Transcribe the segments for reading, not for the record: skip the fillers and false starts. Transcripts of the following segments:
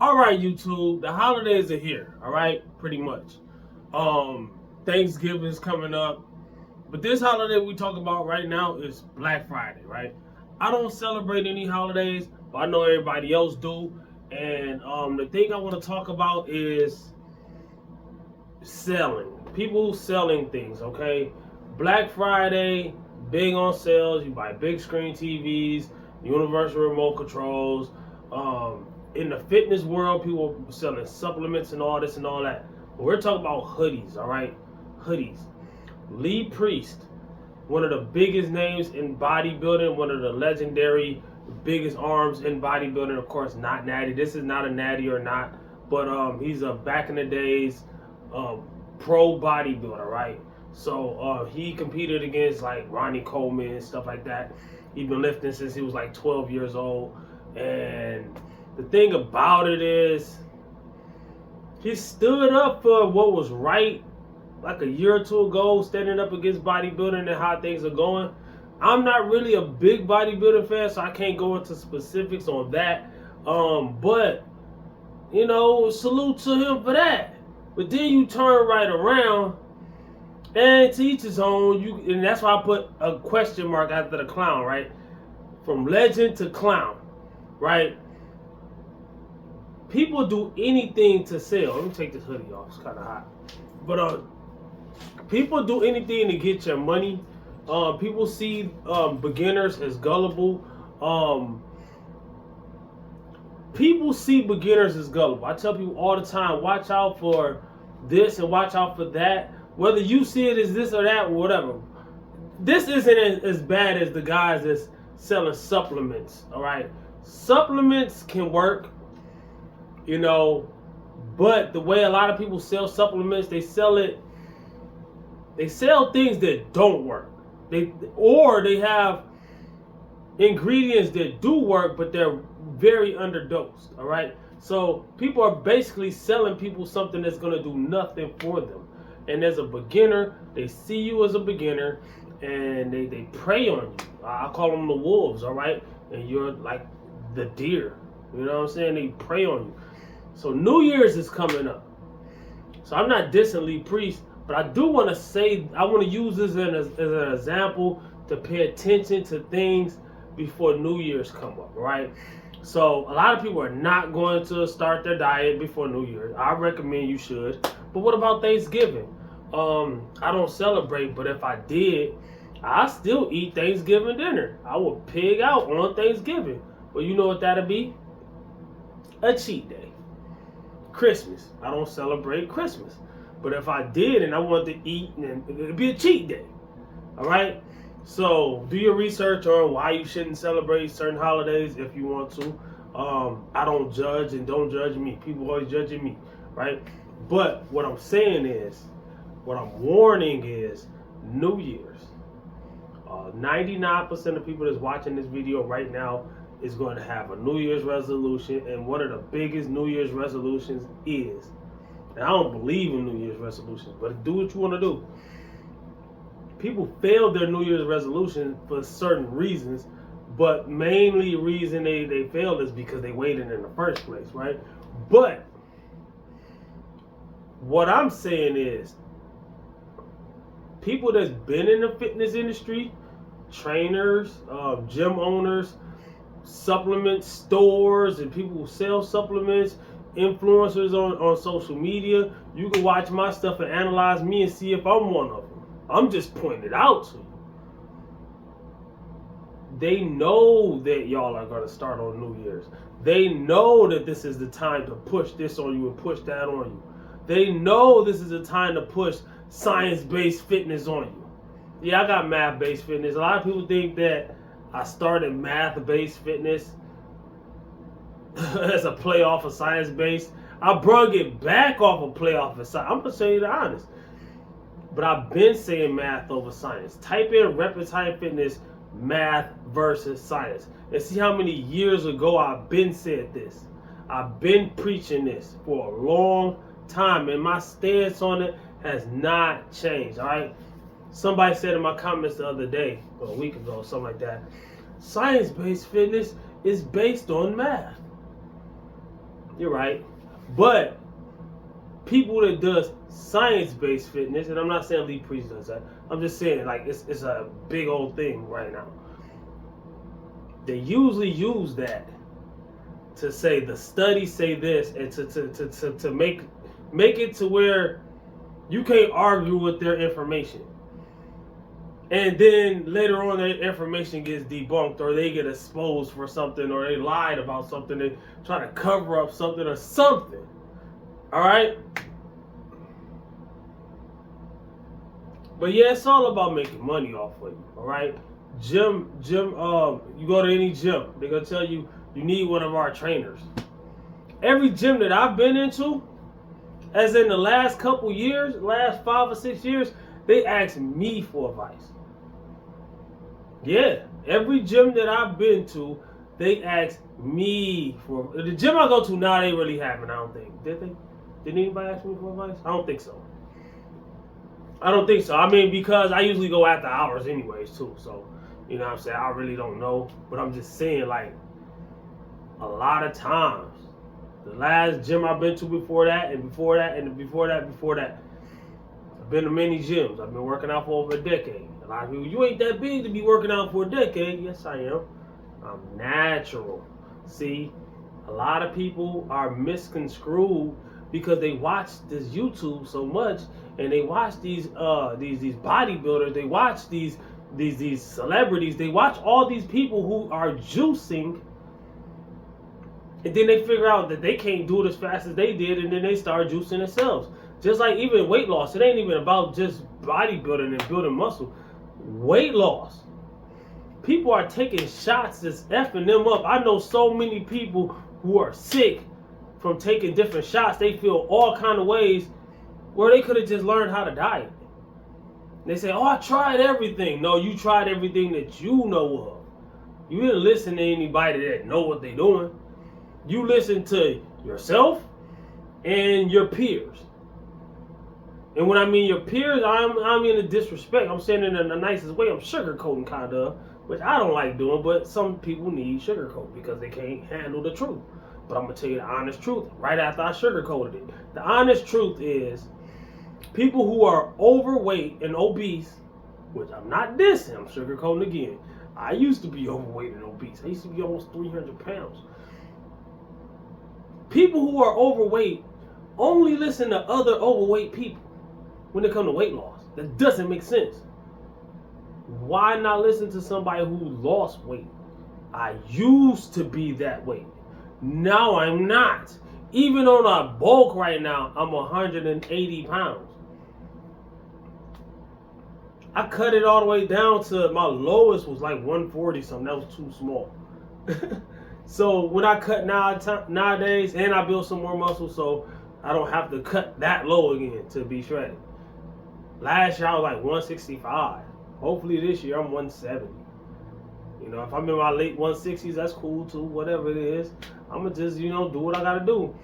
All right, YouTube, the holidays are here, all right, pretty much. Thanksgiving is coming up, but this holiday we talk about right now is Black Friday, right? I don't celebrate any holidays, but I know everybody else do. And the thing I want to talk about is selling. People selling things, okay? Black Friday, big on sales. You buy big screen TVs, universal remote controls. In the fitness world, people selling supplements and all this and all that. But we're talking about hoodies, all right? Hoodies. Lee Priest, one of the biggest names in bodybuilding, one of the legendary biggest arms in bodybuilding. Of course, not Natty. This is not a Natty or not, but he's a back in the days um, pro bodybuilder, right? So he competed against like Ronnie Coleman and stuff like that. He's been lifting since he was like 12 years old, and the thing about it is he stood up for what was right like a year or two ago, standing up against bodybuilding and how things are going. I'm not really a big bodybuilding fan, so I can't go into specifics on that. But you know, salute to him for that. But then you turn right around and to each his own. And that's why I put a question mark after the clown, right? From legend to clown, right? People do anything to sell. Let me take this hoodie off. It's kind of hot. But people do anything to get your money. People see beginners as gullible. People see beginners as gullible. I tell people all the time, watch out for this and watch out for that. Whether you see it as this or that or whatever. This isn't as bad as the guys that's selling supplements, all right? Supplements can work, you know, but the way a lot of people sell supplements, they sell things that don't work. They have ingredients that do work, but they're very underdosed. All right, so people are basically selling people something that's going to do nothing for them. And as a beginner, they see you as a beginner, and they prey on you. I call them the wolves. All right, and you're like the deer. You know what I'm saying? They prey on you. So New Year's is coming up. So I'm not dissing Lee Priest, but I do want to say, I want to use this as an example to pay attention to things before New Year's come up, right? So a lot of people are not going to start their diet before New Year's. I recommend you should. But what about Thanksgiving? I don't celebrate, but if I did, I still eat Thanksgiving dinner. I would pig out on Thanksgiving. Well, you know what that'd be? A cheat day. Christmas. I don't celebrate Christmas. But if I did and I wanted to eat, then it'd be a cheat day. All right? So do your research on why you shouldn't celebrate certain holidays if you want to. I don't judge, and don't judge me. People always judging me, right? But what I'm saying is, what I'm warning is New Year's. 99% of people that's watching this video right now is going to have a New Year's resolution, and one of the biggest New Year's resolutions is, and I don't believe in New Year's resolutions, but do what you want to do. People fail their New Year's resolution for certain reasons, but mainly reason they failed is because they waited in the first place, right? But what I'm saying is, people that's been in the fitness industry, trainers, gym owners, supplement stores, and people who sell supplements, influencers on social media, you can watch my stuff and analyze me and see if I'm one of them. I'm just pointing it out to you. They know that y'all are going to start on New Year's. They know that this is the time to push this on you and push that on you. They know this is the time to push science-based fitness on you. Yeah, I got math-based fitness. A lot of people think that I started math-based fitness as a play off of science-based. I brung it back off a play off of science. I'm going to tell you the honest. But I've been saying math over science. Type in Repetime Fitness, math versus science. And see how many years ago I've been said this. I've been preaching this for a long time. And my stance on it has not changed. All right. Somebody said in my comments the other day, or a week ago, something like that, science-based fitness is based on math. You're right. But people that does science-based fitness, and I'm not saying Lee Priest does that. I'm just saying like it's a big old thing right now. They usually use that to say the studies say this, and to make it to where you can't argue with their information. And then later on, their information gets debunked, or they get exposed for something, or they lied about something, they try to cover up something or something. All right. But yeah, it's all about making money off of you. All right. Gym. You go to any gym, they're gonna tell you you need one of our trainers. Every gym that I've been into, as in the last couple years, last 5 or 6 years, they ask me for advice. Yeah, every gym that I've been to, they ask me for. The gym I go to now, they really haven't. I don't think. Did they? Did anybody ask me for advice? I don't think so. I mean, because I usually go after hours anyways too. So, you know what I'm saying? I really don't know. But I'm just saying, like, a lot of times, the last gym I've been to before that, and before that, and before that, I've been to many gyms. I've been working out for over a decade. A lot of people, you ain't that big to be working out for a decade. Yes, I am. I'm natural. See, a lot of people are misconstrued because they watch this YouTube so much, and they watch these bodybuilders, they watch these celebrities, they watch all these people who are juicing, and then they figure out that they can't do it as fast as they did, and then they start juicing themselves. Just like even weight loss, it ain't even about just bodybuilding and building muscle. Weight loss. People are taking shots that's effing them up. I know so many people who are sick from taking different shots. They feel all kind of ways where they could have just learned how to diet. They say, oh, I tried everything. No, you tried everything that you know of. You didn't listen to anybody that know what they're doing. You listen to yourself and your peers. And when I mean your peers, I mean a disrespect. I'm saying it in the nicest way. I'm sugarcoating kind of, which I don't like doing, but some people need sugarcoat because they can't handle the truth. But I'm going to tell you the honest truth right after I sugarcoated it. The honest truth is people who are overweight and obese, which I'm not dissing, I'm sugarcoating again. I used to be overweight and obese. I used to be almost 300 pounds. People who are overweight only listen to other overweight people when it comes to weight loss. That doesn't make sense. Why not listen to somebody who lost weight? I used to be that weight. Now I'm not. Even on a bulk right now, I'm 180 pounds. I cut it all the way down to my lowest was like 140 something. That was too small. So when I cut nowadays, and I build some more muscle, so I don't have to cut that low again to be shredded. Last year I was like 165. Hopefully this year I'm 170. You know, if I'm in my late 160s, that's cool too. Whatever it is, I'm gonna just, do what I gotta do.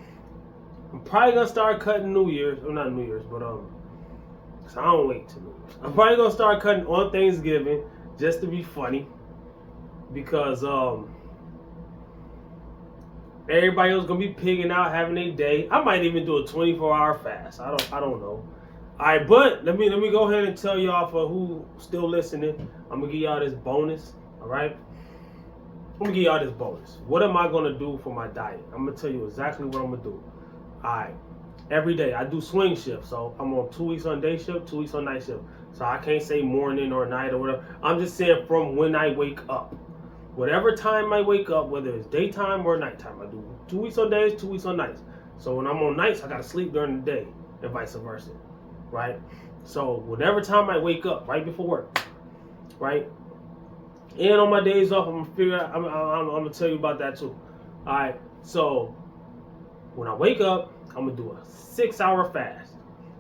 I'm probably gonna start cutting New Year's, or not New Year's, but cause I don't wait till New Year's. I'm probably gonna start cutting on Thanksgiving just to be funny, because everybody else gonna be pigging out, having a day. I might even do a 24-hour fast. I don't know. All right, but let me go ahead and tell y'all, for who still listening, I'm gonna give y'all this bonus. All right, I'm gonna give y'all this bonus. What am I gonna do for my diet? I'm gonna tell you exactly what I'm gonna do. All right, every day I do swing shift, so I'm on 2 weeks on day shift, 2 weeks on night shift. So I can't say morning or night or whatever. I'm just saying from when I wake up. Whatever time I wake up, whether it's daytime or nighttime, I do 2 weeks on days, 2 weeks on nights. So when I'm on nights, I gotta sleep during the day, and vice versa, right? So whatever time I wake up, right before work, right? And on my days off, I'm gonna tell you about that too. All right. So when I wake up, I'm gonna do a 6-hour fast.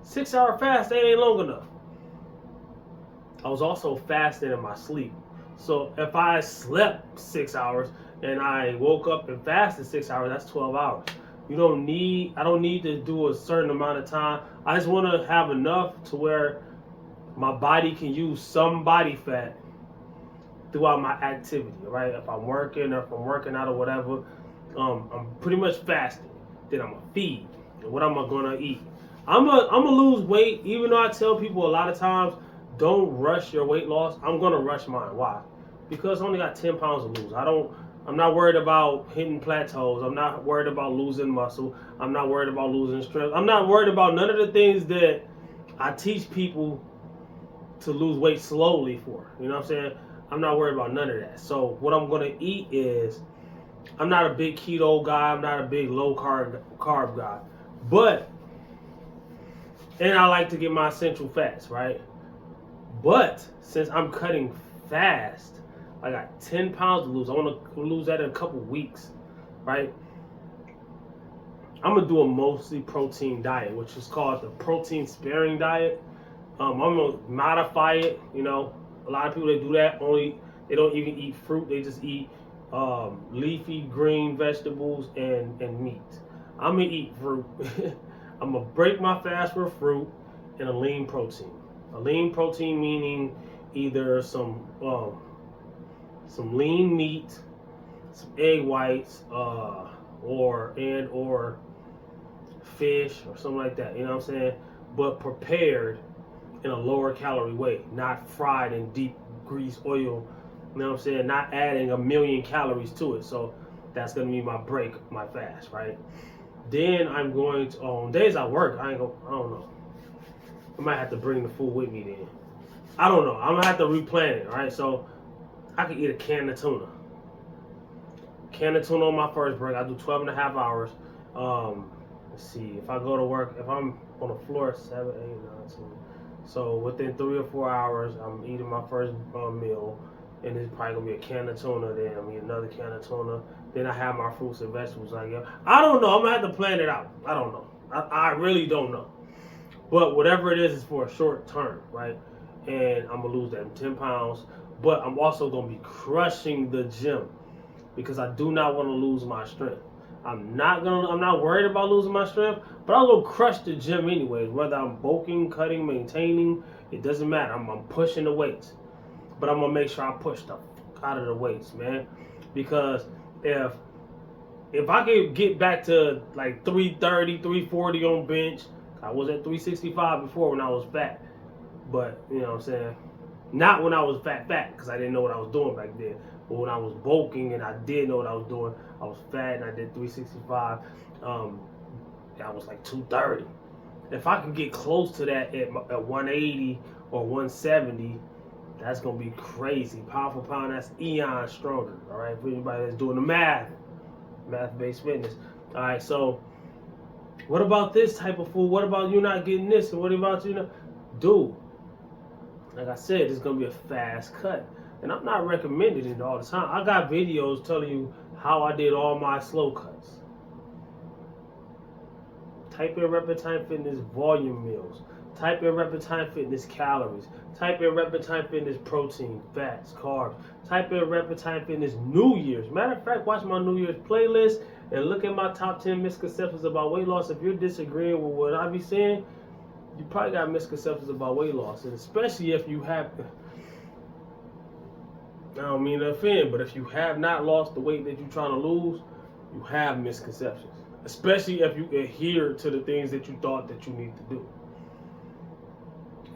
6-hour fast, that ain't long enough. I was also fasting in my sleep. So if I slept 6 hours and I woke up and fasted 6 hours, that's 12 hours. I don't need to do a certain amount of time. I just want to have enough to where my body can use some body fat throughout my activity, right? If I'm working or if I'm working out or whatever, I'm pretty much fasting. then I'm gonna feed. And what am I gonna eat? I'm gonna lose weight, even though I tell people a lot of times don't rush your weight loss. I'm gonna rush mine. Why? Because I only got 10 pounds to lose. I'm not worried about hitting plateaus. I'm not worried about losing muscle. I'm not worried about losing strength. I'm not worried about none of the things that I teach people to lose weight slowly for. You know what I'm saying? I'm not worried about none of that. So what I'm gonna eat is, I'm not a big keto guy. I'm not a big low carb guy, but and I like to get my essential fats, right? But since I'm cutting fast, I got 10 pounds to lose. I want to lose that in a couple weeks, right? I'm gonna do a mostly protein diet, which is called the protein sparing diet. I'm gonna modify it. You know, a lot of people that do that they don't even eat fruit. They just eat leafy green vegetables and meat. I'm gonna eat fruit. I'm gonna break my fast for fruit and a lean protein. A lean protein meaning either some lean meat, some egg whites, or fish or something like that. You know what I'm saying? But prepared in a lower calorie way, not fried in deep grease oil. You know what I'm saying? Not adding 1,000,000 calories to it. So that's gonna be my break, my fast, right? Then I'm going to, on days I work, I don't know. I might have to bring the food with me then. I don't know. I'm gonna have to replan it, right? So I could eat a can of tuna. Can of tuna on my first break. I do 12 and a half hours. Let's see. If I go to work, if I'm on the floor at 7, 8, 9, 10. So within 3 or 4 hours, I'm eating my first meal. And it's probably gonna be a can of tuna. Then I'm eating another can of tuna. Then I have my fruits and vegetables. I don't know. I'm gonna have to plan it out. I don't know. I really don't know. But whatever it is for a short term, right? And I'm gonna lose that 10 pounds. But I'm also gonna be crushing the gym because I do not want to lose my strength. I'm not worried about losing my strength, but I'll go crush the gym anyways. Whether I'm bulking, cutting, maintaining, it doesn't matter. I'm pushing the weights. But I'm gonna make sure I push the fuck out of the weights, man. Because if I could get back to like 330, 340 on bench, I was at 365 before when I was fat. But you know what I'm saying? Not when I was fat, because I didn't know what I was doing back then. But when I was bulking and I did know what I was doing, I was fat and I did 365. I was like 230. If I can get close to that at 180 or 170, that's gonna be crazy. Pound for pound, that's eons stronger. All right, for anybody that's doing the math-based fitness. All right, so what about this type of food? What about you not getting this? And what about you not? Dude, like I said, it's gonna be a fast cut, and I'm not recommending it all the time. I got videos telling you how I did all my slow cuts. Type in Reptile Fitness volume meals. Type in Reptile Fitness calories. Type in Reptile Fitness protein, fats, carbs. Type in Reptile Fitness New Year's. Matter of fact, watch my New Year's playlist and look at my top 10 misconceptions about weight loss. If you're disagreeing with what I be saying, you probably got misconceptions about weight loss. And especially if you have, I don't mean to offend, but if you have not lost the weight that you're trying to lose, you have misconceptions. Especially if you adhere to the things that you thought that you need to do.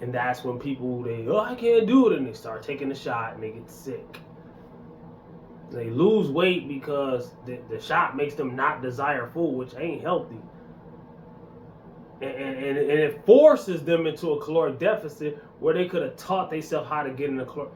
And that's when people, I can't do it, and they start taking the shot and they get sick. They lose weight because the shot makes them not desire food, which ain't healthy. And it forces them into a caloric deficit where they could have taught themselves how to get in a caloric.